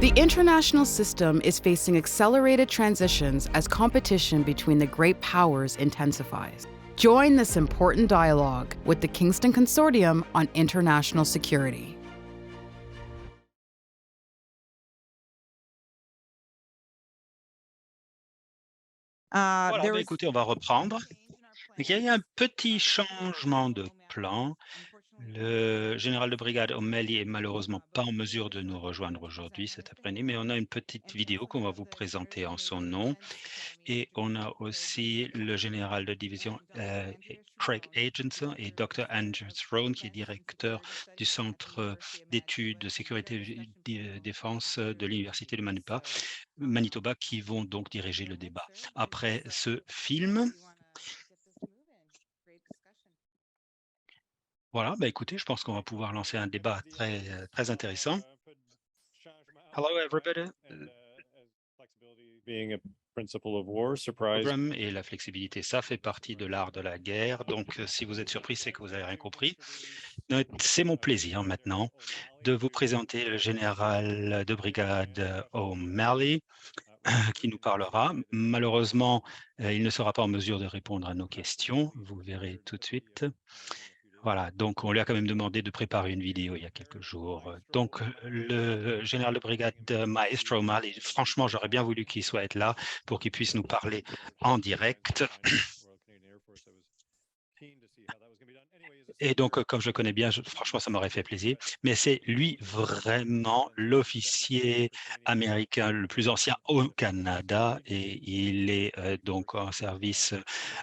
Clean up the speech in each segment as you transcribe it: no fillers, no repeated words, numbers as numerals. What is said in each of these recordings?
The international system is facing accelerated transitions as competition between the great powers intensifies. Join this important dialogue with the Kingston Consortium on International Security. Voilà, écoutez, on va reprendre. Donc, il y a eu un petit changement de plan. Le général de brigade O'Malley est malheureusement pas en mesure de nous rejoindre aujourd'hui, cet après-midi, mais on a une petite vidéo qu'on va vous présenter en son nom. Et on a aussi le général de division Craig Agenson et Dr. Andrew Throne, qui est directeur du Centre d'études de sécurité et défense de l'Université de Manitoba, qui vont donc diriger le débat. Après ce film, voilà, écoutez, je pense qu'on va pouvoir lancer un débat très intéressant. Hello everybody. Programme et la flexibilité, ça fait partie de l'art de la guerre. Donc, si vous êtes surpris, c'est que vous n'avez rien compris. C'est mon plaisir maintenant de vous présenter le général de brigade O'Malley qui nous parlera. Malheureusement, il ne sera pas en mesure de répondre à nos questions. Vous verrez tout de suite. Voilà, donc on lui a quand même demandé de préparer une vidéo il y a quelques jours. Donc le général de brigade Maestro O'Malley, franchement, j'aurais bien voulu qu'il soit là pour qu'il puisse nous parler en direct. Et donc, comme je connais bien, franchement, ça m'aurait fait plaisir. Mais c'est lui vraiment l'officier américain le plus ancien au Canada et il est donc en service,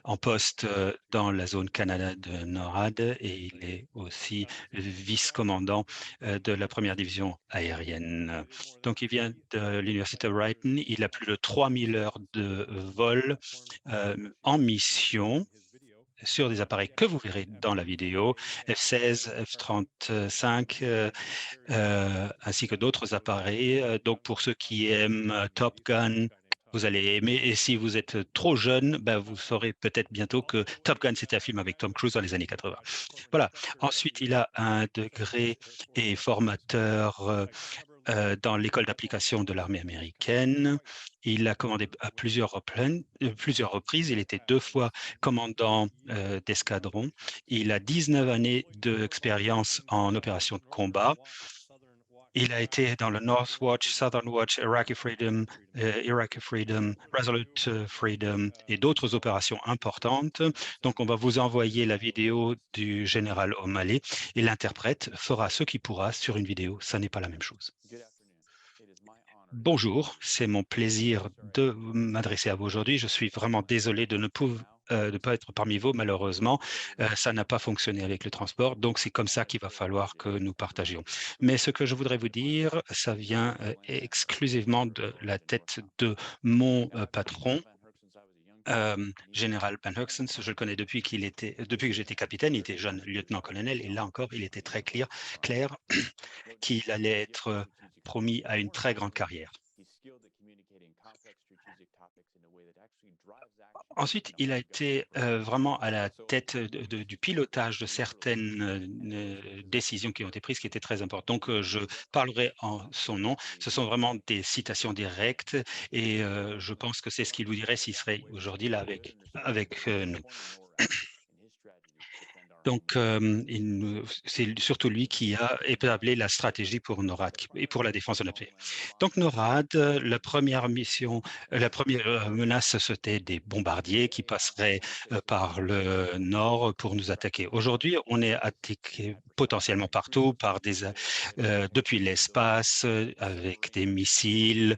en poste dans la zone Canada de NORAD et il est aussi vice-commandant de la première division aérienne. Donc, il vient de l'Université de Wrighton. Il a plus de 3000 heures de vol en mission sur des appareils que vous verrez dans la vidéo, F-16, F-35, ainsi que d'autres appareils. Donc, pour ceux qui aiment Top Gun, vous allez aimer. Et si vous êtes trop jeune, vous saurez peut-être bientôt que Top Gun, c'était un film avec Tom Cruise dans les années 80. Voilà. Ensuite, il a un degré et formateur dans l'école d'application de l'armée américaine. Il a commandé à plusieurs reprises. Il était 2 fois commandant d'escadron. Il a 19 années d'expérience en opération de combat. Il a été dans le North Watch, Southern Watch, Iraqi Freedom, Resolute Freedom et d'autres opérations importantes. Donc, on va vous envoyer la vidéo du général O'Malley et l'interprète fera ce qu'il pourra sur une vidéo. Ça n'est pas la même chose. Bonjour, c'est mon plaisir de m'adresser à vous aujourd'hui. Je suis vraiment désolé de ne pas être parmi vous, malheureusement. Ça n'a pas fonctionné avec le transport, donc c'est comme ça qu'il va falloir que nous partagions. Mais ce que je voudrais vous dire, ça vient exclusivement de la tête de mon patron, général Van Huxens. Je le connais depuis que j'étais capitaine. Il était jeune lieutenant-colonel et là encore, il était très clair qu'il allait être promis à une très grande carrière. Ensuite, il a été vraiment à la tête du pilotage de certaines décisions qui ont été prises qui étaient très importantes. Donc, je parlerai en son nom. Ce sont vraiment des citations directes et je pense que c'est ce qu'il vous dirait s'il serait aujourd'hui là avec nous. Donc, c'est surtout lui qui a établi la stratégie pour NORAD et pour la défense de la paix. Donc, NORAD, la première mission, la première menace, c'était des bombardiers qui passeraient par le nord pour nous attaquer. Aujourd'hui, on est attaqué potentiellement partout depuis l'espace avec des missiles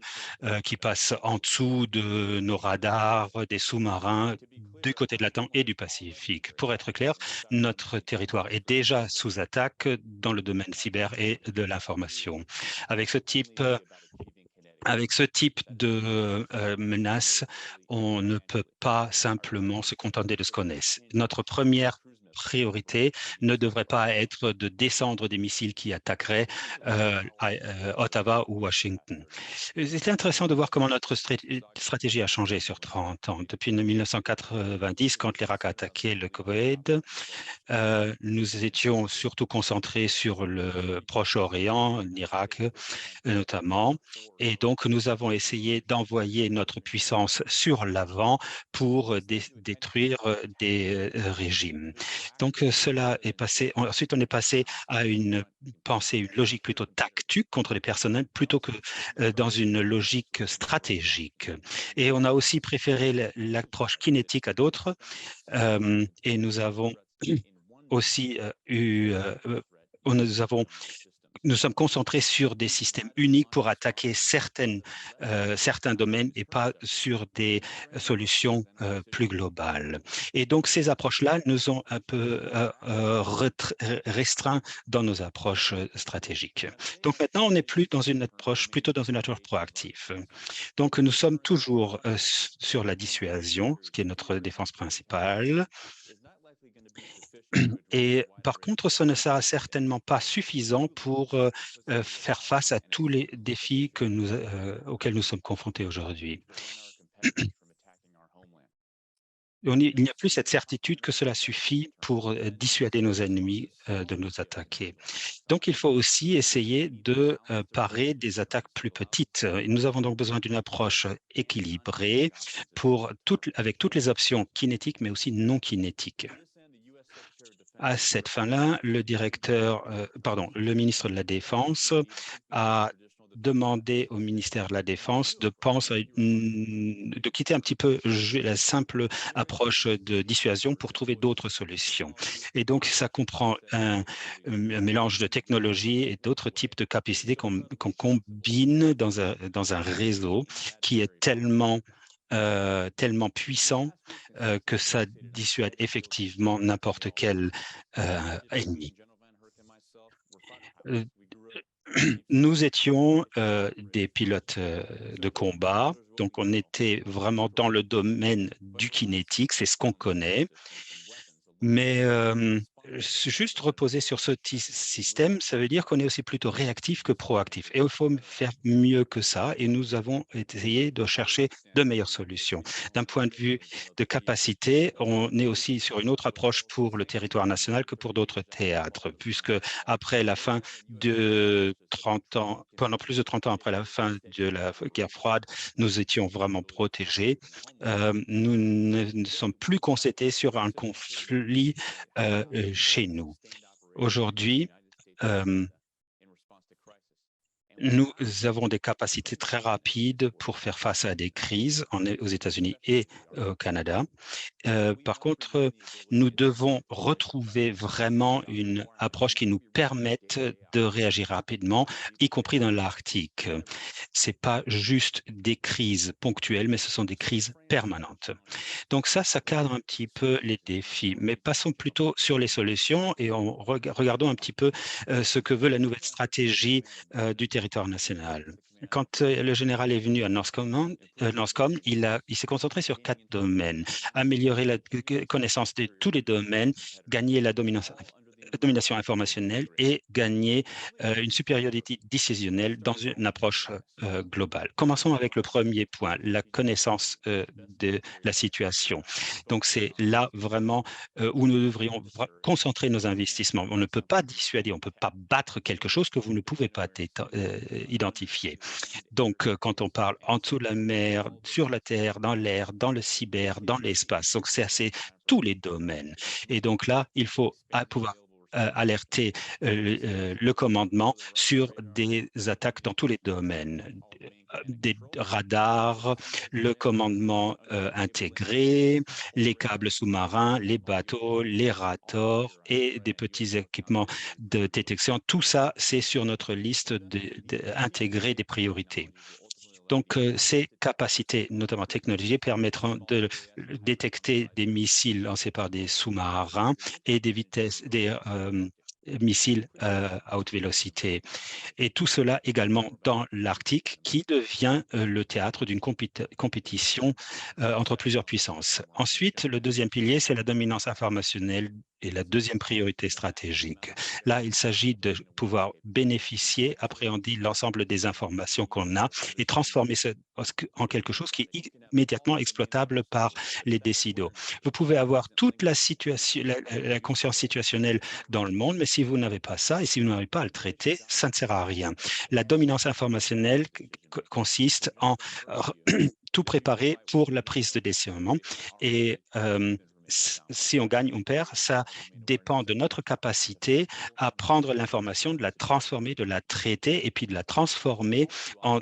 qui passent en dessous de nos radars, des sous-marins du côté de l'Atlantique et du Pacifique. Pour être clair, notre territoire est déjà sous attaque dans le domaine cyber et de l'information. Avec ce type de menace, on ne peut pas simplement se contenter de ce qu'on est. Notre première priorité ne devrait pas être de descendre des missiles qui attaqueraient Ottawa ou Washington. C'est intéressant de voir comment notre stratégie a changé sur 30 ans. Depuis 1990, quand l'Irak a attaqué le Koweït, nous étions surtout concentrés sur le Proche-Orient, l'Irak notamment. Et donc, nous avons essayé d'envoyer notre puissance sur l'avant pour détruire des régimes. Donc, cela est passé. Ensuite, on est passé à une pensée, une logique plutôt tactique contre les personnels plutôt que dans une logique stratégique. Et on a aussi préféré l'approche kinétique à d'autres. Et nous avons aussi nous sommes concentrés sur des systèmes uniques pour attaquer certains domaines et pas sur des solutions plus globales. Et donc, ces approches-là nous ont un peu restreints dans nos approches stratégiques. Donc, maintenant, on n'est plus dans une approche, plutôt dans une approche proactive. Donc, nous sommes toujours sur la dissuasion, ce qui est notre défense principale. Et par contre, ce ne sera certainement pas suffisant pour faire face à tous les défis auxquels nous sommes confrontés aujourd'hui. Il n'y a plus cette certitude que cela suffit pour dissuader nos ennemis de nous attaquer. Donc, il faut aussi essayer de parer des attaques plus petites. Et nous avons donc besoin d'une approche équilibrée avec toutes les options kinétiques, mais aussi non kinétiques. À cette fin-là, le ministre de la Défense a demandé au ministère de la Défense de quitter un petit peu la simple approche de dissuasion pour trouver d'autres solutions. Et donc, ça comprend un mélange de technologies et d'autres types de capacités qu'on combine dans un réseau qui est tellement puissant que ça dissuade effectivement n'importe quel ennemi. Nous étions des pilotes de combat, donc on était vraiment dans le domaine du kinétique, c'est ce qu'on connaît. Mais juste reposer sur ce système, ça veut dire qu'on est aussi plutôt réactif que proactif. Et il faut faire mieux que ça. Et nous avons essayé de chercher de meilleures solutions. D'un point de vue de capacité, on est aussi sur une autre approche pour le territoire national que pour d'autres théâtres, puisque après la fin de 30 ans, pendant plus de 30 ans après la fin de la guerre froide, nous étions vraiment protégés. Nous ne sommes plus concentrés sur un conflit chez nous. Aujourd'hui, nous avons des capacités très rapides pour faire face à des crises aux États-Unis et au Canada. Par contre, nous devons retrouver vraiment une approche qui nous permette de réagir rapidement, y compris dans l'Arctique. Ce n'est pas juste des crises ponctuelles, mais ce sont des crises permanentes. Donc ça cadre un petit peu les défis. Mais passons plutôt sur les solutions et regardons un petit peu ce que veut la nouvelle stratégie du territoire national. Quand le général est venu à Northcom, il s'est concentré sur 4 domaines. Améliorer la connaissance de tous les domaines, gagner la domination informationnelle et gagner une supériorité décisionnelle dans une approche globale. Commençons avec le premier point, la connaissance de la situation. Donc, c'est là vraiment où nous devrions concentrer nos investissements. On ne peut pas dissuader, on ne peut pas battre quelque chose que vous ne pouvez pas identifier. Donc, quand on parle en dessous de la mer, sur la terre, dans l'air, dans le cyber, dans l'espace, donc c'est assez tous les domaines. Et donc là, il faut pouvoir alerter le commandement sur des attaques dans tous les domaines, des radars, le commandement intégré, les câbles sous-marins, les bateaux, les rators et des petits équipements de détection. Tout ça, c'est sur notre liste intégrée des priorités. Donc, ces capacités, notamment technologiques, permettront de détecter des missiles lancés par des sous-marins et des missiles à haute vélocité. Et tout cela également dans l'Arctique, qui devient le théâtre d'une compétition entre plusieurs puissances. Ensuite, le deuxième pilier, c'est la dominance informationnelle est la deuxième priorité stratégique. Là, il s'agit de pouvoir bénéficier, appréhender l'ensemble des informations qu'on a et transformer ça en quelque chose qui est immédiatement exploitable par les décideurs. Vous pouvez avoir toute la situation, la conscience situationnelle dans le monde, mais si vous n'avez pas ça et si vous n'avez pas à le traiter, ça ne sert à rien. La dominance informationnelle consiste en tout préparer pour la prise de décision. Et si on gagne, on perd, ça dépend de notre capacité à prendre l'information, de la transformer, de la traiter et puis de la transformer en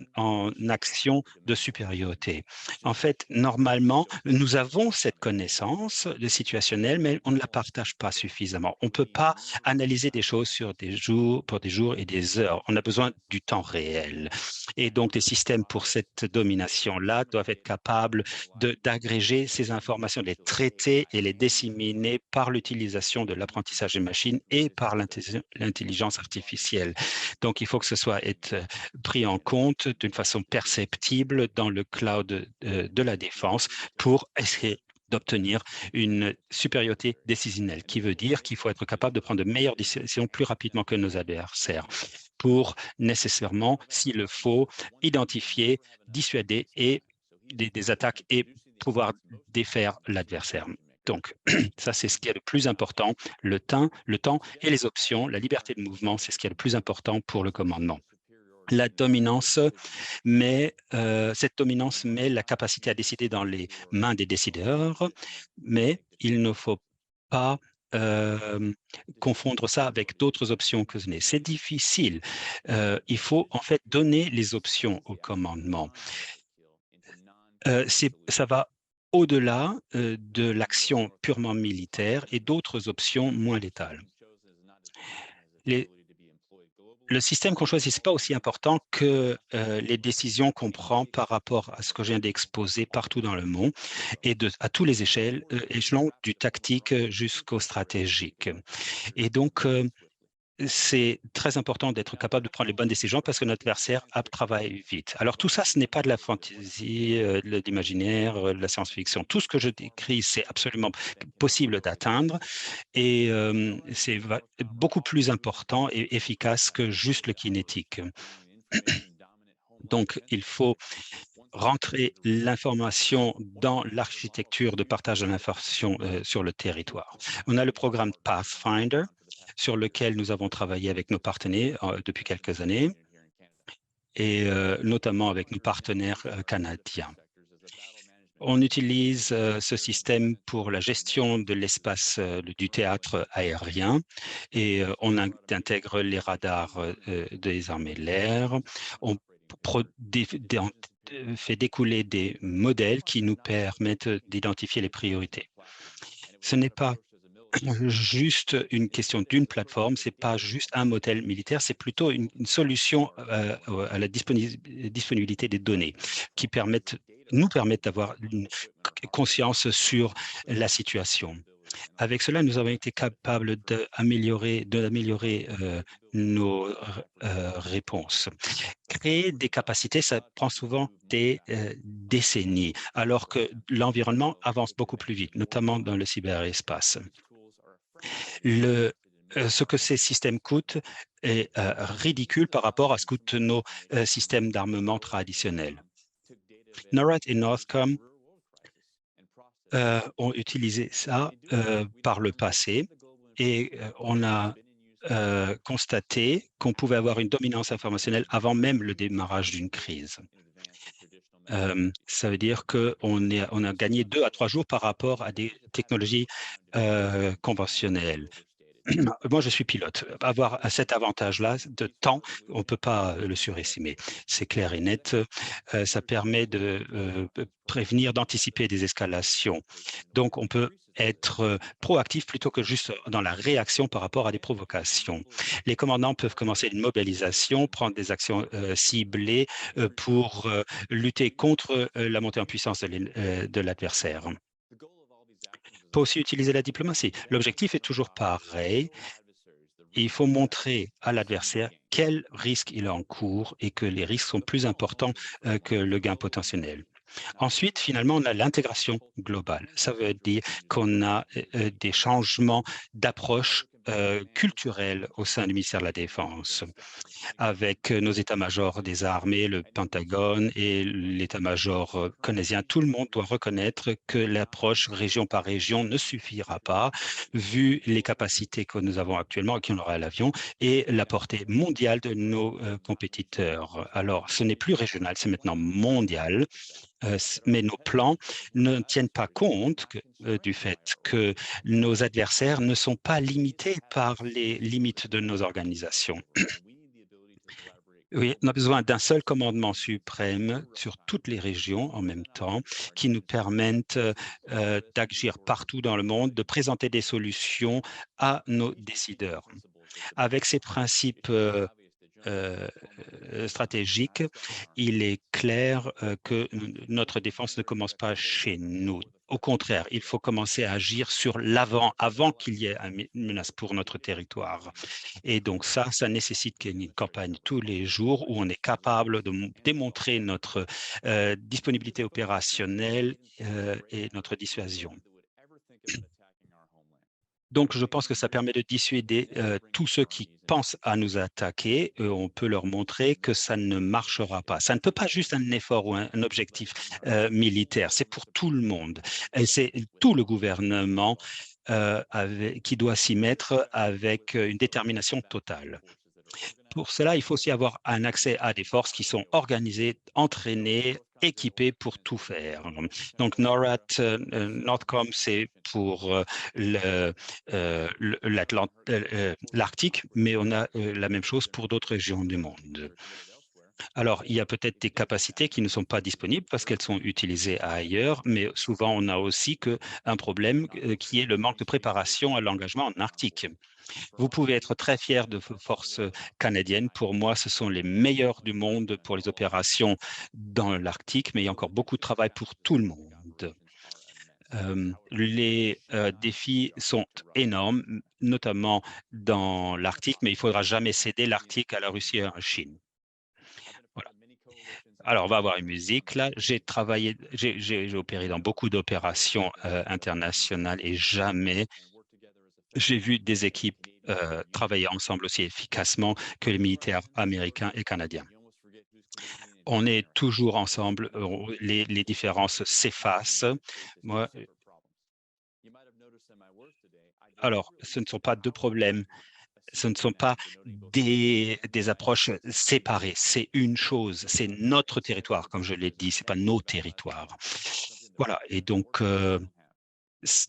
action de supériorité. En fait, normalement, nous avons cette connaissance de situationnelle, mais on ne la partage pas suffisamment. On ne peut pas analyser des choses sur des jours, pour des jours et des heures. On a besoin du temps réel. Et donc, les systèmes pour cette domination-là doivent être capables d'agréger ces informations, de les traiter et les disséminer par l'utilisation de l'apprentissage des machines et par l'intelligence artificielle. Donc, il faut que ce soit pris en compte d'une façon perceptible dans le cloud de la défense pour essayer d'obtenir une supériorité décisionnelle, qui veut dire qu'il faut être capable de prendre de meilleures décisions plus rapidement que nos adversaires pour nécessairement, s'il le faut, identifier, dissuader et des attaques et pouvoir défaire l'adversaire. Donc, ça, c'est ce qui est le plus important. Le temps et les options, la liberté de mouvement, c'est ce qui est le plus important pour le commandement. La dominance cette dominance met la capacité à décider dans les mains des décideurs, mais il ne faut pas confondre ça avec d'autres options que ce n'est. C'est difficile. Il faut en fait donner les options au commandement. Ça va au-delà de l'action purement militaire et d'autres options moins létales. Le système qu'on choisit, ce n'est pas aussi important que les décisions qu'on prend par rapport à ce que je viens d'exposer partout dans le monde et à tous les échelons, du tactique jusqu'au stratégique. Et donc, c'est très important d'être capable de prendre les bonnes décisions parce que notre adversaire travaille vite. Alors tout ça, ce n'est pas de la fantaisie, de l'imaginaire, de la science-fiction. Tout ce que je décris, c'est absolument possible d'atteindre et c'est beaucoup plus important et efficace que juste le kinétique. Donc, il faut rentrer l'information dans l'architecture de partage de l'information sur le territoire. On a le programme Pathfinder, sur lequel nous avons travaillé avec nos partenaires depuis quelques années, et notamment avec nos partenaires canadiens. On utilise ce système pour la gestion de l'espace du théâtre aérien et on intègre les radars des armées de l'air. On fait découler des modèles qui nous permettent d'identifier les priorités. Ce n'est pas juste une question d'une plateforme, c'est pas juste un modèle militaire, c'est plutôt une solution à la disponibilité des données qui nous permettent d'avoir une conscience sur la situation. Avec cela, nous avons été capables d'améliorer nos réponses. Créer des capacités, ça prend souvent des décennies, alors que l'environnement avance beaucoup plus vite, notamment dans le cyberespace. Ce que ces systèmes coûtent est ridicule par rapport à ce que coûtent nos systèmes d'armement traditionnels. NORAD et Northcom ont utilisé ça par le passé et on a constaté qu'on pouvait avoir une dominance informationnelle avant même le démarrage d'une crise. Ça veut dire qu'on a gagné 2 à 3 jours par rapport à des technologies conventionnelles. Moi, je suis pilote. Avoir cet avantage-là de temps, on ne peut pas le surestimer. C'est clair et net. Ça permet de prévenir, d'anticiper des escalations. Donc, on peut être proactif plutôt que juste dans la réaction par rapport à des provocations. Les commandants peuvent commencer une mobilisation, prendre des actions ciblées pour lutter contre la montée en puissance de l'adversaire. On peut aussi utiliser la diplomatie. L'objectif est toujours pareil. Il faut montrer à l'adversaire quel risque il encourt et que les risques sont plus importants que le gain potentiel. Ensuite, finalement, on a l'intégration globale. Ça veut dire qu'on a des changements d'approche culturelle au sein du ministère de la Défense, avec nos états-majors des armées, le Pentagone et l'état-major canadien. Tout le monde doit reconnaître que l'approche région par région ne suffira pas, vu les capacités que nous avons actuellement et qu'on aura à l'avion, et la portée mondiale de nos compétiteurs. Alors, ce n'est plus régional, c'est maintenant mondial. Mais nos plans ne tiennent pas compte du fait que nos adversaires ne sont pas limités par les limites de nos organisations. Oui, on a besoin d'un seul commandement suprême sur toutes les régions en même temps qui nous permettent d'agir partout dans le monde, de présenter des solutions à nos décideurs. Avec ces principes euh, stratégique, il est clair que notre défense ne commence pas chez nous. Au contraire, il faut commencer à agir sur l'avant, avant qu'il y ait une menace pour notre territoire. Et donc ça nécessite qu'il y ait une campagne tous les jours où on est capable de démontrer notre disponibilité opérationnelle et notre dissuasion. Donc, je pense que ça permet de dissuader tous ceux qui pensent à nous attaquer. On peut leur montrer que ça ne marchera pas. Ça ne peut pas juste un effort ou un objectif militaire. C'est pour tout le monde. Et c'est tout le gouvernement qui doit s'y mettre avec une détermination totale. Pour cela, il faut aussi avoir un accès à des forces qui sont organisées, entraînées, équipées pour tout faire. Donc, NORTHCOM, c'est pour l'Arctique, mais on a la même chose pour d'autres régions du monde. Alors, il y a peut-être des capacités qui ne sont pas disponibles parce qu'elles sont utilisées ailleurs, mais souvent, on a aussi un problème qui est le manque de préparation à l'engagement en Arctique. Vous pouvez être très fier de vos forces canadiennes. Pour moi, ce sont les meilleures du monde pour les opérations dans l'Arctique, mais il y a encore beaucoup de travail pour tout le monde. Les défis sont énormes, notamment dans l'Arctique, mais il ne faudra jamais céder l'Arctique à la Russie et à la Chine. Voilà. Alors, on va avoir une musique là. J'ai opéré dans beaucoup d'opérations internationales et jamais j'ai vu des équipes travailler ensemble aussi efficacement que les militaires américains et canadiens. On est toujours ensemble, les différences s'effacent. Moi, alors, ce ne sont pas deux problèmes, ce ne sont pas des approches séparées, c'est une chose, c'est notre territoire, comme je l'ai dit, c'est pas nos territoires. Voilà, et donc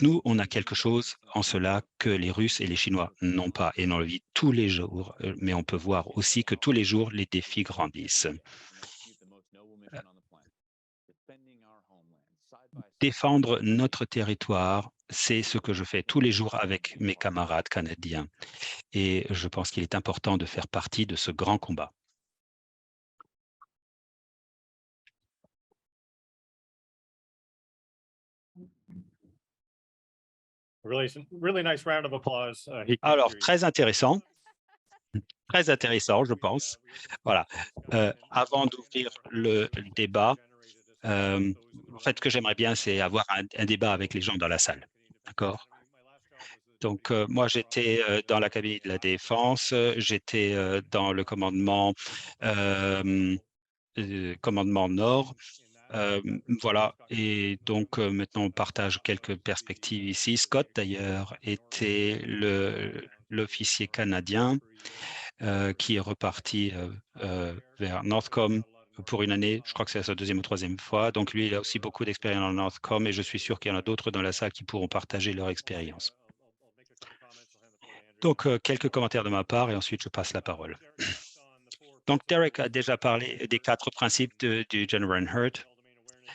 nous, on a quelque chose en cela que les Russes et les Chinois n'ont pas et on le vit tous les jours, mais on peut voir aussi que tous les jours, les défis grandissent. Défendre notre territoire, c'est ce que je fais tous les jours avec mes camarades canadiens et je pense qu'il est important de faire partie de ce grand combat. Really nice round of applause. Alors, très intéressant, je pense. Voilà. Avant d'ouvrir le débat, en fait, ce que j'aimerais bien, c'est avoir un débat avec les gens dans la salle. D'accord? Donc, moi, j'étais dans l'Académie de la Défense, j'étais dans le commandement Nord. Voilà, et donc maintenant, on partage quelques perspectives ici. Scott, d'ailleurs, était l'officier canadien qui est reparti vers Northcom pour une année. Je crois que c'est sa deuxième ou troisième fois. Donc, lui, il a aussi beaucoup d'expérience en Northcom et je suis sûr qu'il y en a d'autres dans la salle qui pourront partager leur expérience. Donc, quelques commentaires de ma part et ensuite, je passe la parole. Donc, Derek a déjà parlé des 4 principes du General Hurt.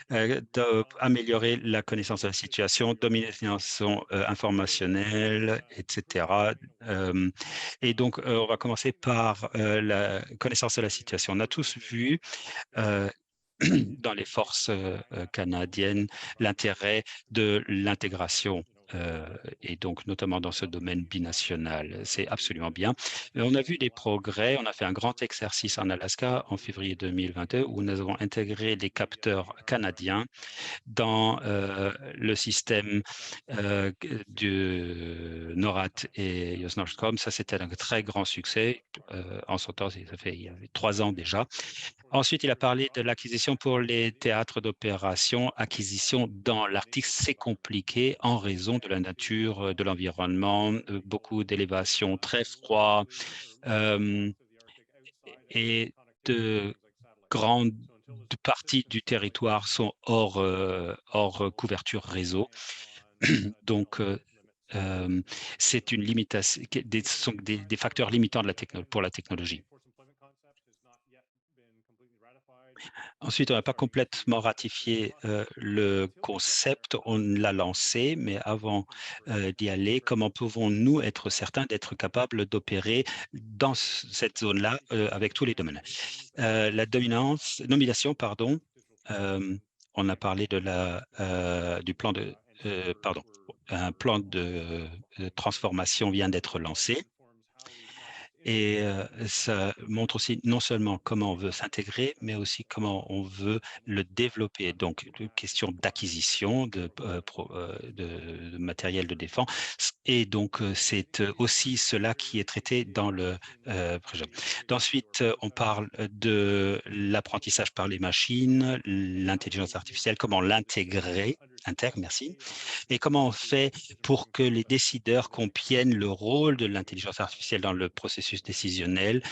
D'améliorer la connaissance de la situation, domination informationnelle, etc. Et donc, on va commencer par la connaissance de la situation. On a tous vu dans les forces canadiennes l'intérêt de l'intégration et donc notamment dans ce domaine binational. C'est absolument bien. On a vu des progrès. On a fait un grand exercice en Alaska en février 2022 où nous avons intégré des capteurs canadiens dans le système du NORAD et US Northcom. Ça, c'était un très grand succès. En son temps, ça fait il y avait 3 ans déjà. Ensuite, il a parlé de l'acquisition pour les théâtres d'opération. Acquisition dans l'Arctique, c'est compliqué en raison de la nature de l'environnement, beaucoup d'élévation, très froid, et de grandes parties du territoire sont hors couverture réseau. Donc, c'est une limitation, ce sont des facteurs limitants pour la technologie. Ensuite, on n'a pas complètement ratifié le concept, on l'a lancé, mais avant d'y aller, comment pouvons-nous être certains d'être capables d'opérer dans cette zone-là avec tous les domaines? La nomination, pardon, on a parlé de du plan de, pardon, un plan de transformation vient d'être lancé. Et ça montre aussi non seulement comment on veut s'intégrer, mais aussi comment on veut le développer. Donc, une question d'acquisition de matériel de défense. Et donc, c'est aussi cela qui est traité dans le projet. Ensuite, on parle de l'apprentissage par les machines, l'intelligence artificielle, comment l'intégrer, merci. Et comment on fait pour que les décideurs comprennent le rôle de l'intelligence artificielle dans le processus décisionnel?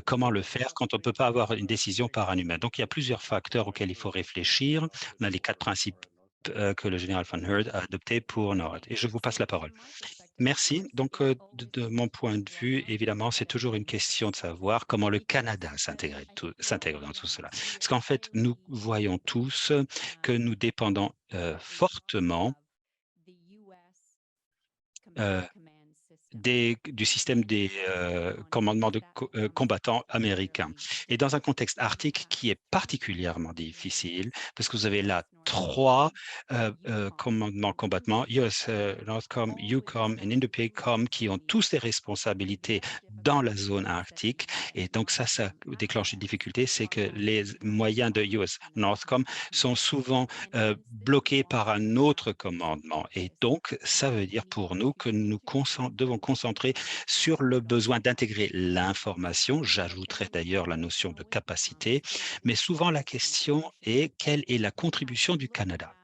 Comment le faire quand on ne peut pas avoir une décision par un humain? Donc, il y a plusieurs facteurs auxquels il faut réfléchir. On a les 4 principes que le général Van Heard a adoptés pour NORAD. Et je vous passe la parole. Merci. Donc, de mon point de vue, évidemment, c'est toujours une question de savoir comment le Canada s'intègre dans tout cela. Parce qu'en fait, nous voyons tous que nous dépendons fortement du système des commandements de combattants américains. Et dans un contexte arctique qui est particulièrement difficile, parce que vous avez là 3 commandements combattements, US Northcom, EUCOM et INDOPACOM, qui ont tous des responsabilités dans la zone arctique. Et donc ça déclenche une difficulté, c'est que les moyens de US Northcom sont souvent bloqués par un autre commandement. Et donc, ça veut dire pour nous que nous devons concentrer sur le besoin d'intégrer l'information. J'ajouterai d'ailleurs la notion de capacité, mais souvent la question est quelle est la contribution du Canada?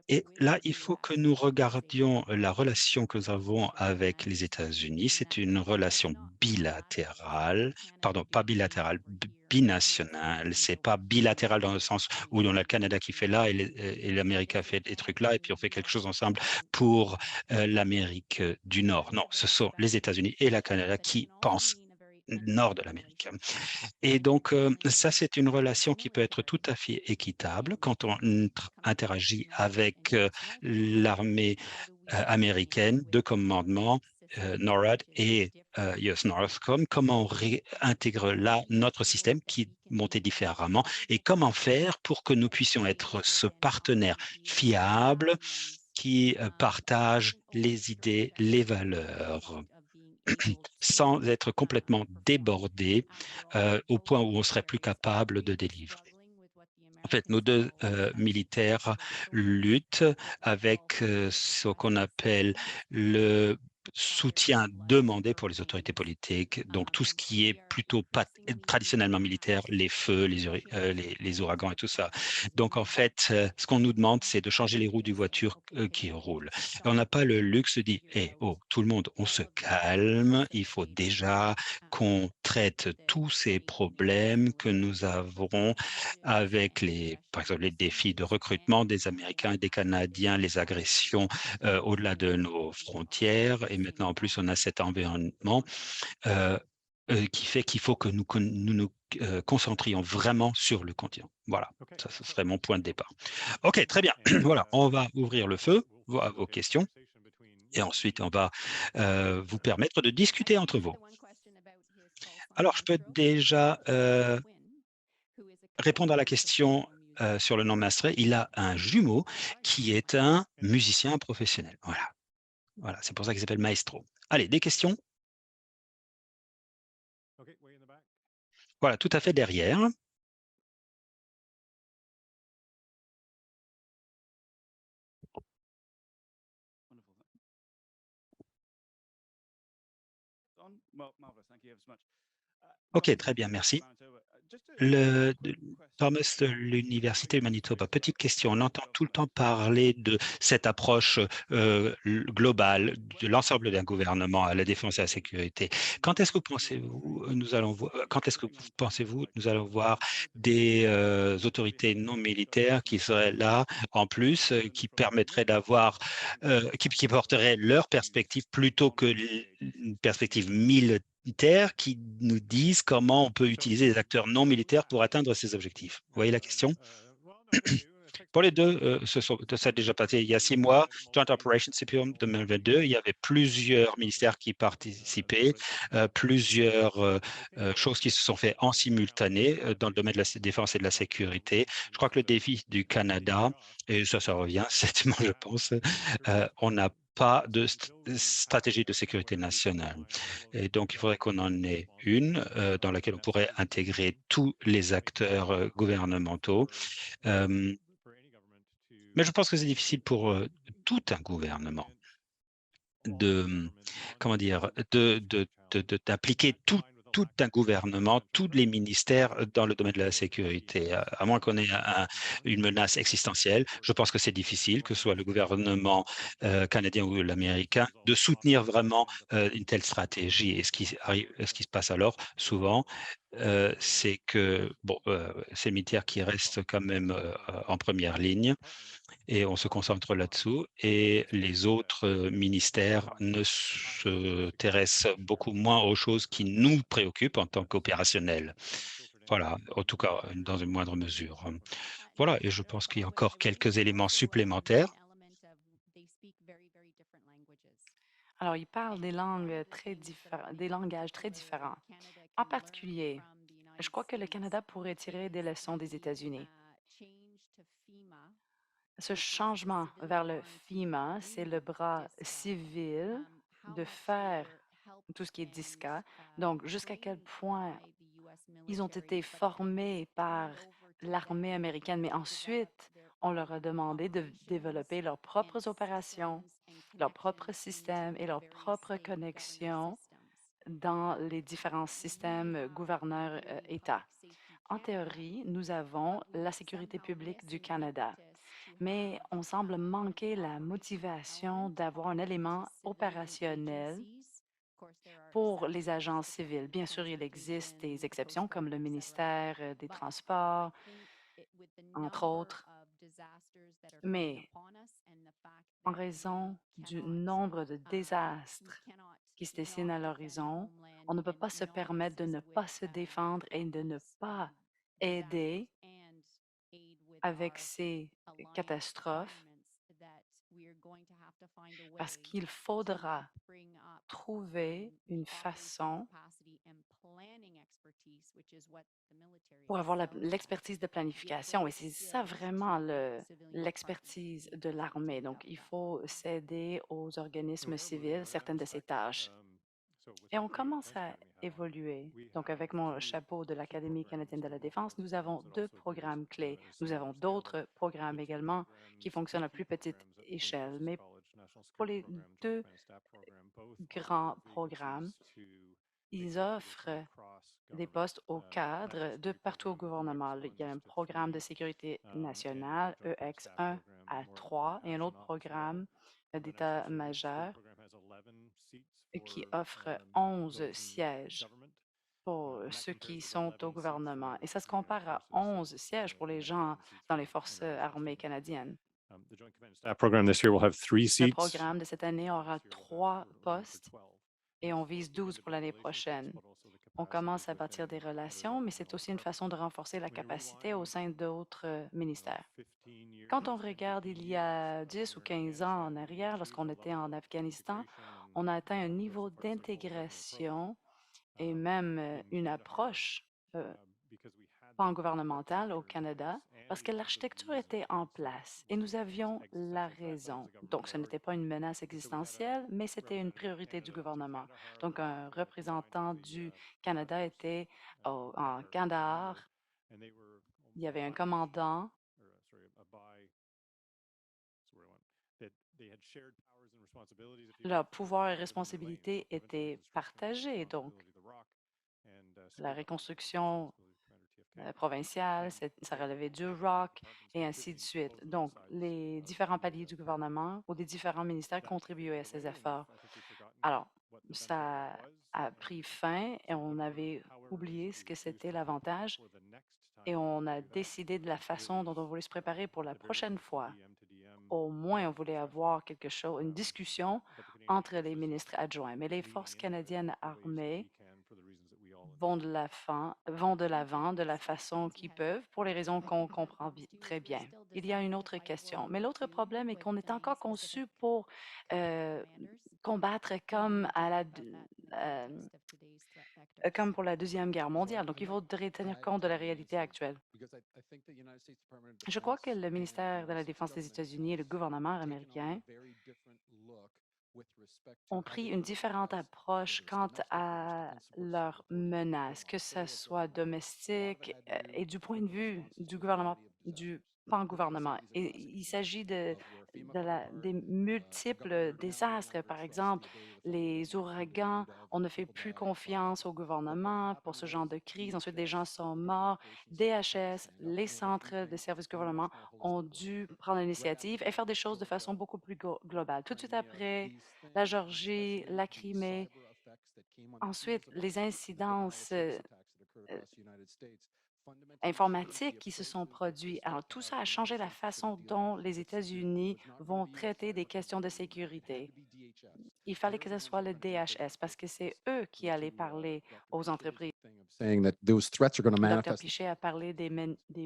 Et là, il faut que nous regardions la relation que nous avons avec les États-Unis. C'est une relation bilatérale, pardon, pas bilatérale, binationale. C'est pas bilatéral dans le sens où on a le Canada qui fait là et l'Amérique a fait des trucs là et puis on fait quelque chose ensemble pour l'Amérique du Nord. Non, ce sont les États-Unis et le Canada qui pensent nord de l'Amérique. Et donc, ça, c'est une relation qui peut être tout à fait équitable quand on interagit avec l'armée américaine de commandement, NORAD et US Northcom, comment on réintègre là notre système qui est monté différemment et comment faire pour que nous puissions être ce partenaire fiable qui partage les idées, les valeurs sans être complètement débordé au point où on serait plus capable de délivrer. En fait, nos 2 militaires luttent avec ce qu'on appelle le soutien demandé pour les autorités politiques, donc tout ce qui est plutôt pas traditionnellement militaire, les feux, les ouragans et tout ça. Donc en fait, ce qu'on nous demande, c'est de changer les roues du voiture qui roule. Et on n'a pas le luxe de dire, oh, tout le monde, on se calme, il faut déjà qu'on traite tous ces problèmes que nous avons avec par exemple, les défis de recrutement des Américains et des Canadiens, les agressions au-delà de nos frontières. Et maintenant, en plus, on a cet environnement qui fait qu'il faut que nous concentrions vraiment sur le continent. Voilà, ça, ce serait mon point de départ. OK, très bien. Voilà, on va ouvrir le feu à vos questions. Et ensuite, on va vous permettre de discuter entre vous. Alors, je peux déjà répondre à la question sur le nom Mastré, il a un jumeau qui est un musicien professionnel. Voilà, voilà, c'est pour ça qu'il s'appelle Maestro. Allez, des questions? Okay, way in the back. Voilà, tout à fait derrière. Wonderful. On? Well, marvelous. Thank you ever so much. OK, très bien, merci. Just Le quick Thomas de l'Université du Manitoba. Petite question, on entend tout le temps parler de cette approche, globale de l'ensemble d'un gouvernement à la défense et à la sécurité. Quand est-ce que pensez-vous nous allons voir des, autorités non militaires qui seraient là en plus, qui permettraient d'avoir, qui porteraient leur perspective plutôt que une perspective militaire qui nous disent comment on peut utiliser les acteurs non militaires pour atteindre ces objectifs. Vous voyez la question? Pour les deux, ça a déjà passé il y a 6 mois, Joint Operations CPOM 2022, il y avait plusieurs ministères qui participaient, plusieurs choses qui se sont faites en simultané dans le domaine de la défense et de la sécurité. Je crois que le défi du Canada, et ça revient certainement, je pense, on n'a pas de stratégie de sécurité nationale. Et donc, il faudrait qu'on en ait une dans laquelle on pourrait intégrer tous les acteurs gouvernementaux. Mais je pense que c'est difficile pour tout un gouvernement de, comment dire, d'appliquer tout un gouvernement, tous les ministères dans le domaine de la sécurité, à moins qu'on ait une menace existentielle. Je pense que c'est difficile, que ce soit le gouvernement canadien ou l'américain, de soutenir vraiment une telle stratégie. Et ce qui se passe alors, souvent, c'est que bon, c'est les militaires qui restent quand même en première ligne et on se concentre là-dessous et les autres ministères ne s'intéressent beaucoup moins aux choses qui nous préoccupent en tant qu'opérationnels. Voilà, en tout cas, dans une moindre mesure. Voilà, et je pense qu'il y a encore quelques éléments supplémentaires. Alors, ils parlent des langues très différentes, des langages très différents. En particulier, je crois que le Canada pourrait tirer des leçons des États-Unis. Ce changement vers le FEMA, c'est le bras civil de faire tout ce qui est DISCA. Donc, jusqu'à quel point ils ont été formés par l'armée américaine, mais ensuite, on leur a demandé de développer leurs propres opérations, leurs propres systèmes et leurs propres connexions dans les différents systèmes gouverneurs-États. En théorie, nous avons la sécurité publique du Canada, mais on semble manquer la motivation d'avoir un élément opérationnel pour les agents civils. Bien sûr, il existe des exceptions comme le ministère des Transports, entre autres, mais en raison du nombre de désastres qui se dessinent à l'horizon, on ne peut pas se permettre de ne pas se défendre et de ne pas aider avec ces catastrophes parce qu'il faudra trouver une façon pour avoir l'expertise de planification. Et c'est ça vraiment l'expertise de l'armée. Donc, il faut s'aider aux organismes civils, certaines de ces tâches. Et on commence à évoluer. Donc, avec mon chapeau de l'Académie canadienne de la défense, nous avons deux programmes clés. Nous avons d'autres programmes également qui fonctionnent à plus petite échelle. Mais pour les deux grands programmes, ils offrent des postes au cadre de partout au gouvernement. Il y a un programme de sécurité nationale, EX 1 à 3, et un autre programme d'état-major qui offre 11 sièges pour ceux qui sont au gouvernement. Et ça se compare à 11 sièges pour les gens dans les forces armées canadiennes. That program this year will have 3 Le seats. programme de cette année aura 3 postes et on vise 12 pour l'année prochaine. On commence à bâtir des relations, mais c'est aussi une façon de renforcer la capacité au sein d'autres ministères. Quand on regarde il y a 10 ou 15 ans en arrière, lorsqu'on était en Afghanistan, on a atteint un niveau d'intégration et même une approche pan gouvernemental au Canada parce que l'architecture était en place et nous avions la raison. Donc, ce n'était pas une menace existentielle, mais c'était une priorité du gouvernement. Donc, un représentant du Canada était en Kandahar. Il y avait un commandant. Leurs pouvoirs et responsabilités étaient partagés. Donc, la reconstruction provinciale, ça relevait du ROC et ainsi de suite. Donc, les différents paliers du gouvernement ou des différents ministères contribuaient à ces efforts. Alors, ça a pris fin et on avait oublié ce que c'était l'avantage et on a décidé de la façon dont on voulait se préparer pour la prochaine fois. Au moins, on voulait avoir quelque chose, une discussion entre les ministres adjoints. Mais les forces canadiennes armées vont de l'avant de la façon qu'ils peuvent pour les raisons qu'on comprend très bien. Il y a une autre question. Mais l'autre problème est qu'on est encore conçu pour euh, combattre comme pour la Deuxième Guerre mondiale. Donc, il faudrait tenir compte de la réalité actuelle. Je crois que le ministère de la Défense des États-Unis et le gouvernement américain ont pris une différente approche quant à leurs menaces, que ce soit domestique et du point de vue du gouvernement, du pan-gouvernement. Et il s'agit des multiples désastres. Par exemple, les ouragans, on ne fait plus confiance au gouvernement pour ce genre de crise. Ensuite, des gens sont morts. DHS, les centres de services gouvernement ont dû prendre l'initiative et faire des choses de façon beaucoup plus globale. Tout de suite après, la Géorgie, la Crimée. Ensuite, les incidences informatiques qui se sont produits. Alors, tout ça a changé la façon dont les États-Unis vont traiter des questions de sécurité. Il fallait que ce soit le DHS parce que c'est eux qui allaient parler aux entreprises. Dr. Pichet a parlé des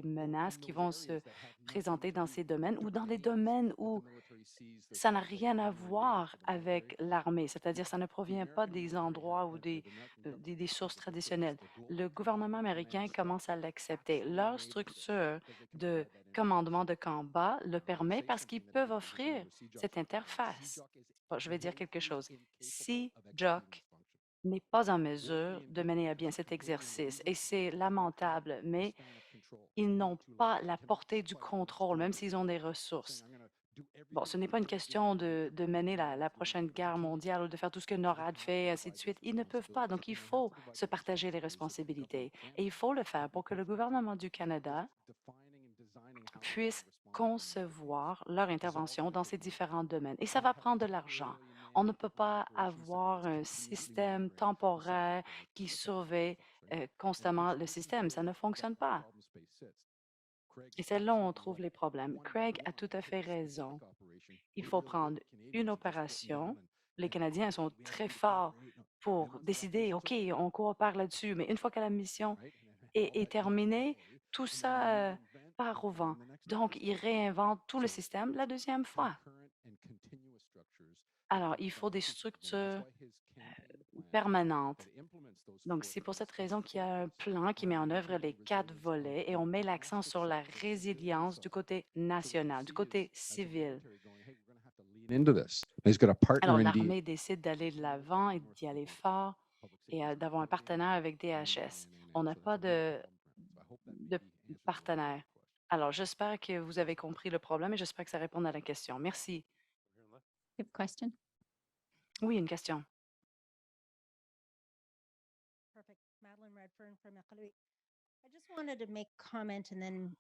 menaces qui vont se présenter dans ces domaines ou dans des domaines où ça n'a rien à voir avec l'armée, c'est-à-dire ça ne provient pas des endroits ou des sources traditionnelles. Le gouvernement américain commence à l'accepter. Leur structure de commandement de combat le permet parce qu'ils peuvent offrir cette interface. Bon, je vais dire quelque chose. Si JOC n'est pas en mesure de mener à bien cet exercice, et c'est lamentable, mais ils n'ont pas la portée du contrôle, même s'ils ont des ressources. Bon, ce n'est pas une question de mener la prochaine guerre mondiale ou de faire tout ce que NORAD fait, ainsi de suite. Ils ne peuvent pas. Donc, il faut se partager les responsabilités. Et il faut le faire pour que le gouvernement du Canada puisse concevoir leur intervention dans ces différents domaines. Et ça va prendre de l'argent. On ne peut pas avoir un système temporaire qui surveille constamment le système. Ça ne fonctionne pas. Et c'est là où on trouve les problèmes. Craig a tout à fait raison. Il faut prendre une opération. Les Canadiens sont très forts pour décider, OK, on coopère là-dessus, mais une fois que la mission est terminée, tout ça part au vent. Donc, ils réinventent tout le système la deuxième fois. Alors, il faut des structures permanentes. Donc, c'est pour cette raison qu'il y a un plan qui met en œuvre les 4 volets et on met l'accent sur la résilience du côté national, du côté civil. Alors, l'armée décide d'aller de l'avant et d'y aller fort et d'avoir un partenaire avec DHS. On n'a pas de partenaire. Alors, j'espère que vous avez compris le problème et j'espère que ça répond à la question. Merci. You have a question? Oui, une question. Perfect. Madeline Redfern from Iqaluit. I just wanted to make comment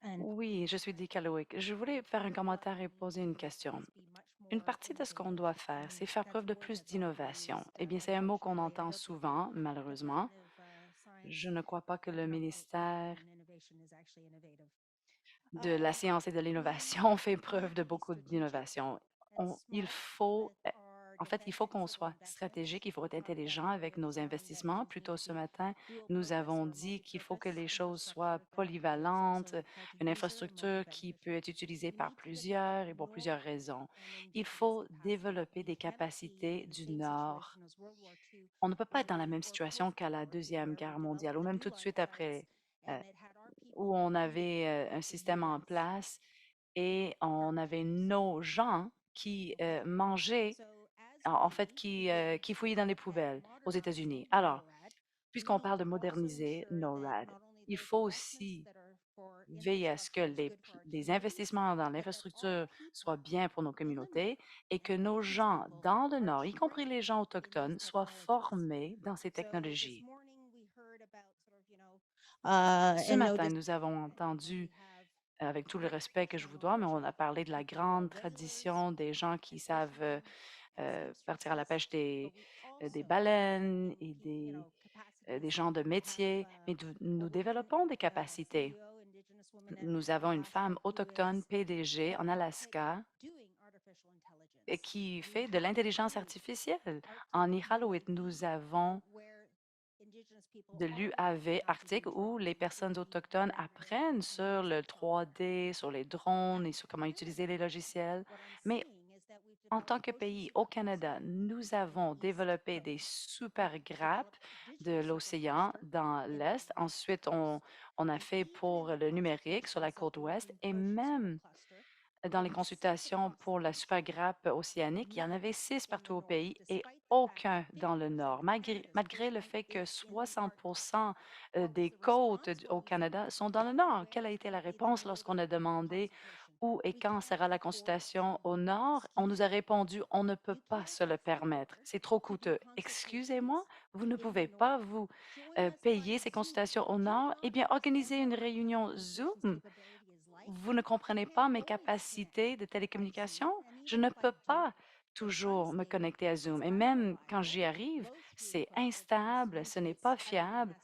and Oui, je suis d'Iqaluit. Je voulais faire un commentaire et poser une question. Une partie de ce qu'on doit faire, c'est faire preuve de plus d'innovation. Eh bien, c'est un mot qu'on entend souvent, malheureusement. Je ne crois pas que le ministère de la science et de l'innovation fait preuve de beaucoup d'innovation. Il faut qu'on soit stratégique, il faut être intelligent avec nos investissements. Plus tôt ce matin, nous avons dit qu'il faut que les choses soient polyvalentes, une infrastructure qui peut être utilisée par plusieurs et pour plusieurs raisons. Il faut développer des capacités du Nord. On ne peut pas être dans la même situation qu'à la Deuxième Guerre mondiale ou même tout de suite après. euh, où on avait un système en place et on avait nos gens qui mangeaient, en fait, qui fouillaient dans les poubelles aux États-Unis. Alors, puisqu'on parle de moderniser NORAD, il faut aussi veiller à ce que les investissements dans l'infrastructure soient bien pour nos communautés et que nos gens dans le Nord, y compris les gens autochtones, soient formés dans ces technologies. Ce matin, nous avons entendu, avec tout le respect que je vous dois, mais on a parlé de la grande tradition des gens qui savent partir à la pêche des baleines et des gens de métier, mais nous développons des capacités. Nous avons une femme autochtone PDG en Alaska qui fait de l'intelligence artificielle. En Iqaluit, nous avons de l'UAV Arctique où les personnes autochtones apprennent sur le 3D, sur les drones et sur comment utiliser les logiciels. Mais en tant que pays au Canada, nous avons développé des super grappes de l'océan dans l'Est. Ensuite, on a fait pour le numérique sur la côte ouest et même dans les consultations pour la super grappe océanique, il y en avait 6 partout au pays et aucun dans le nord, malgré le fait que 60 des côtes au Canada sont dans le nord. Quelle a été la réponse lorsqu'on a demandé où et quand sera la consultation au nord? On nous a répondu, on ne peut pas se le permettre. C'est trop coûteux. Excusez-moi, vous ne pouvez pas vous payer ces consultations au nord? Eh bien, organisez une réunion Zoom. Vous ne comprenez pas mes capacités de télécommunication? Je ne peux pas toujours me connecter à Zoom. Et même quand j'y arrive, c'est instable, ce n'est pas fiable.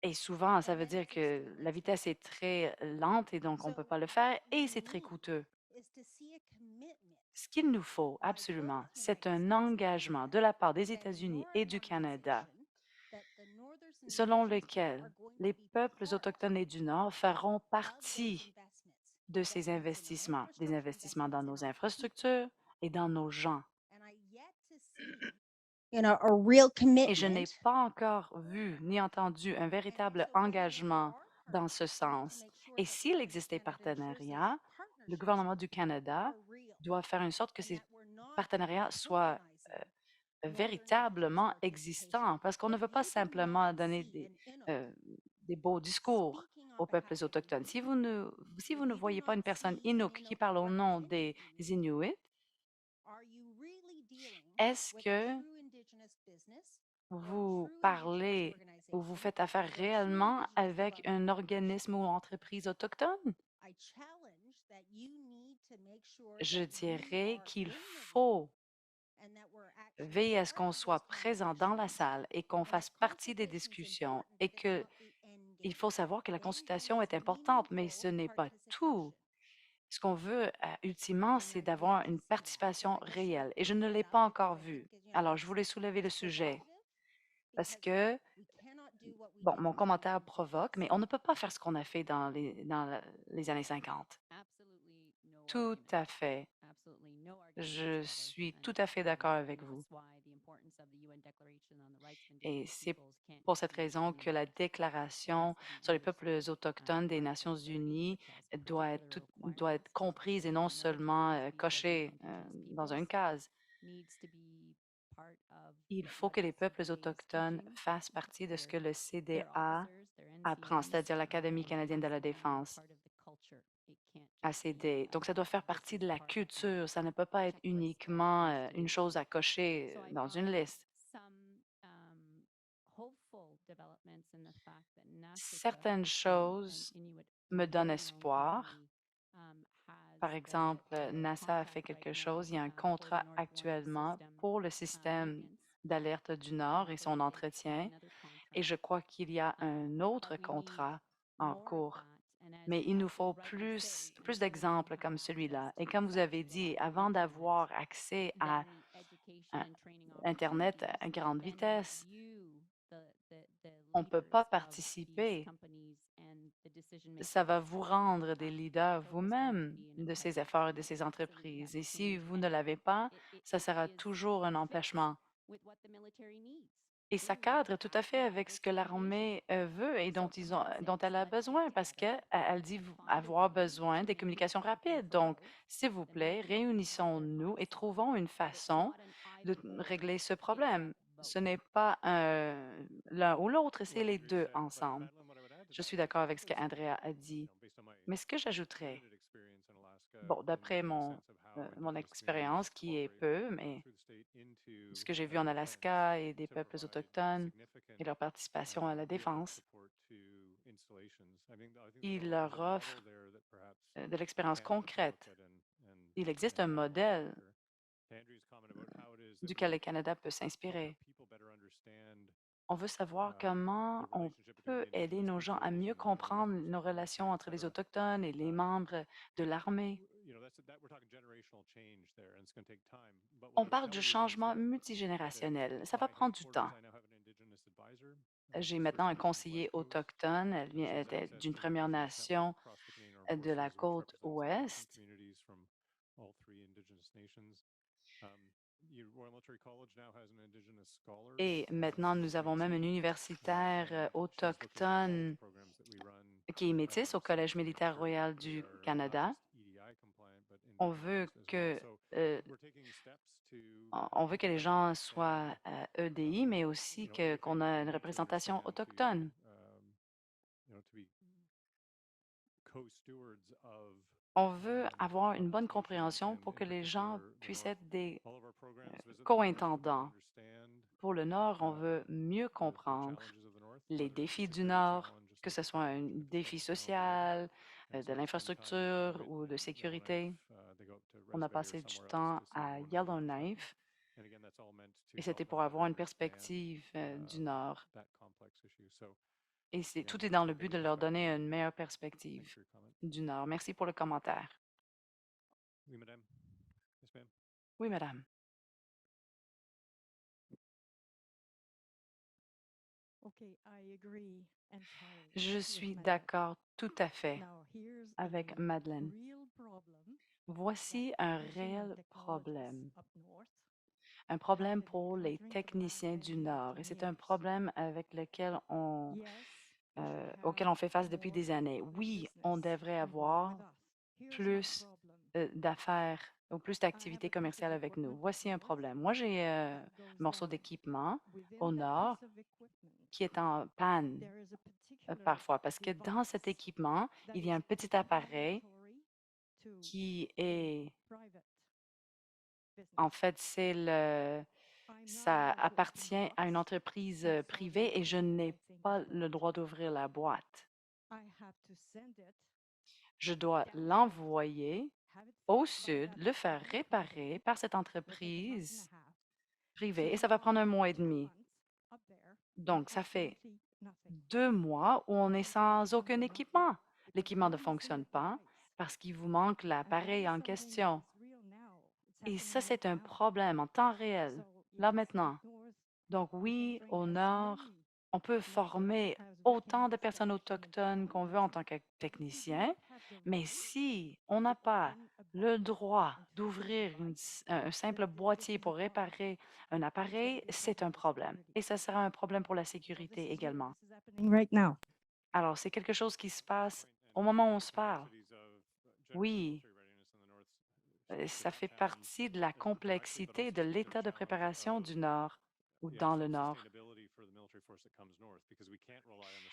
Et souvent, ça veut dire que la vitesse est très lente et donc on ne peut pas le faire et c'est très coûteux. Ce qu'il nous faut absolument, c'est un engagement de la part des États-Unis et du Canada selon lequel les peuples autochtones et du Nord feront partie de ces investissements, des investissements dans nos infrastructures et dans nos gens. Et je n'ai pas encore vu ni entendu un véritable engagement dans ce sens. Et s'il existe des partenariats, le gouvernement du Canada doit faire en sorte que ces partenariats soient véritablement existants, parce qu'on ne veut pas simplement donner des beaux discours aux peuples autochtones. Si vous ne voyez pas une personne Inuk qui parle au nom des Inuits, est-ce que vous parlez ou vous faites affaire réellement avec un organisme ou entreprise autochtone? Je dirais qu'il faut veiller à ce qu'on soit présent dans la salle et qu'on fasse partie des discussions et que il faut savoir que la consultation est importante, mais ce n'est pas tout. Ce qu'on veut, ultimement, c'est d'avoir une participation réelle et je ne l'ai pas encore vue. Alors, je voulais soulever le sujet parce que, bon, mon commentaire provoque, mais on ne peut pas faire ce qu'on a fait dans les années 50. Tout à fait. Je suis tout à fait d'accord avec vous. Et c'est pour cette raison que la Déclaration sur les peuples autochtones des Nations unies doit être comprise et non seulement cochée dans une case. Il faut que les peuples autochtones fassent partie de ce que le CDA apprend, c'est-à-dire l'Académie canadienne de la défense, ACD. Donc, ça doit faire partie de la culture. Ça ne peut pas être uniquement une chose à cocher dans une liste. Certaines choses me donnent espoir. Par exemple, NASA a fait quelque chose. Il y a un contrat actuellement pour le système d'alerte du Nord et son entretien. Et je crois qu'il y a un autre contrat en cours. Mais il nous faut plus d'exemples comme celui-là. Et comme vous avez dit, avant d'avoir accès à un Internet à grande vitesse, on ne peut pas participer. Ça va vous rendre des leaders vous-même de ces efforts et de ces entreprises. Et si vous ne l'avez pas, ça sera toujours un empêchement. Et ça cadre tout à fait avec ce que l'armée veut et dont elle a besoin parce qu'elle dit avoir besoin des communications rapides. Donc, s'il vous plaît, réunissons-nous et trouvons une façon de régler ce problème. Ce n'est pas l'un ou l'autre, c'est les deux ensemble. Je suis d'accord avec ce qu'Andrea a dit. Mais ce que j'ajouterais, bon, d'après mon expérience, qui est peu, mais ce que j'ai vu en Alaska et des peuples autochtones et leur participation à la défense, il leur offre de l'expérience concrète. Il existe un modèle duquel le Canada peut s'inspirer. On veut savoir comment on peut aider nos gens à mieux comprendre nos relations entre les Autochtones et les membres de l'armée. On parle du changement multigénérationnel. Ça va prendre du temps. J'ai maintenant un conseiller autochtone. Elle vient d'une Première Nation de la côte ouest. Et maintenant, nous avons même un universitaire autochtone qui est métis au Collège militaire royal du Canada. On veut que, on veut que les gens soient EDI, mais aussi qu'on a une représentation autochtone. On veut avoir une bonne compréhension pour que les gens puissent être des co-intendants. Pour le Nord, on veut mieux comprendre les défis du Nord, que ce soit un défi social, de l'infrastructure ou de sécurité. On a passé du temps à Yellowknife et c'était pour avoir une perspective du Nord. Et tout est dans le but de leur donner une meilleure perspective du Nord. Merci pour le commentaire. Oui, madame. Je suis d'accord tout à fait avec Madeleine. Voici un réel problème. Un problème pour les techniciens du Nord. Et c'est un problème avec auquel on fait face depuis des années. Oui, on devrait avoir plus d'affaires ou plus d'activités commerciales avec nous. Voici un problème. Moi, j'ai un morceau d'équipement au Nord qui est en panne parfois parce que dans cet équipement, il y a un petit appareil qui est, en fait, ça appartient à une entreprise privée et je n'ai pas le droit d'ouvrir la boîte. Je dois l'envoyer au sud, le faire réparer par cette entreprise privée et ça va prendre un mois et demi. Donc, ça fait 2 mois où on est sans aucun équipement. L'équipement ne fonctionne pas parce qu'il vous manque l'appareil en question. Et ça, c'est un problème en temps réel, là maintenant. Donc oui, au Nord, on peut former autant de personnes autochtones qu'on veut en tant que technicien, mais si on n'a pas le droit d'ouvrir un simple boîtier pour réparer un appareil, c'est un problème. Et ça sera un problème pour la sécurité également. Alors, c'est quelque chose qui se passe au moment où on se parle. Oui, ça fait partie de la complexité de l'état de préparation du Nord ou dans le Nord.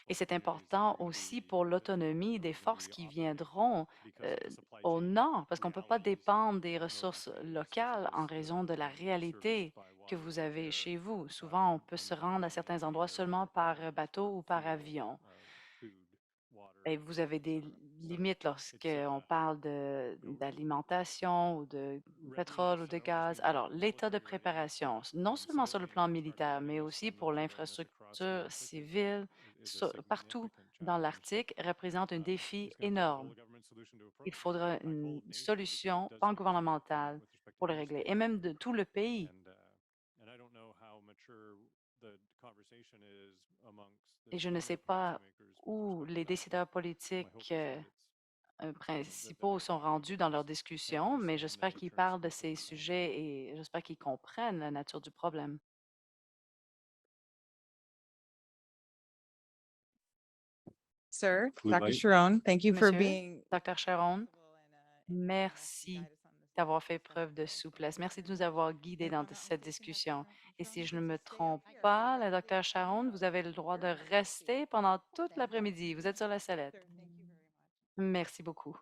Et c'est important aussi pour l'autonomie des forces qui viendront au Nord, parce qu'on ne peut pas dépendre des ressources locales en raison de la réalité que vous avez chez vous. Souvent, on peut se rendre à certains endroits seulement par bateau ou par avion. Et vous avez des limites lorsqu'on parle d'alimentation ou de pétrole ou de gaz. Alors, l'état de préparation, non seulement sur le plan militaire, mais aussi pour l'infrastructure civile, partout dans l'Arctique, représente un défi énorme. Il faudra une solution pan-gouvernementale pour le régler, et même de tout le pays. Et je ne sais pas où les décideurs politiques principaux sont rendus dans leurs discussions, mais j'espère qu'ils parlent de ces sujets et j'espère qu'ils comprennent la nature du problème. Sir, Blue Dr. light. Sharon, thank you for Monsieur, being Dr. Sharon, merci d'avoir fait preuve de souplesse. Merci de nous avoir guidés dans cette discussion. Et si je ne me trompe pas, la Dr. Sharon, vous avez le droit de rester pendant toute l'après-midi. Vous êtes sur la sellette. Merci beaucoup.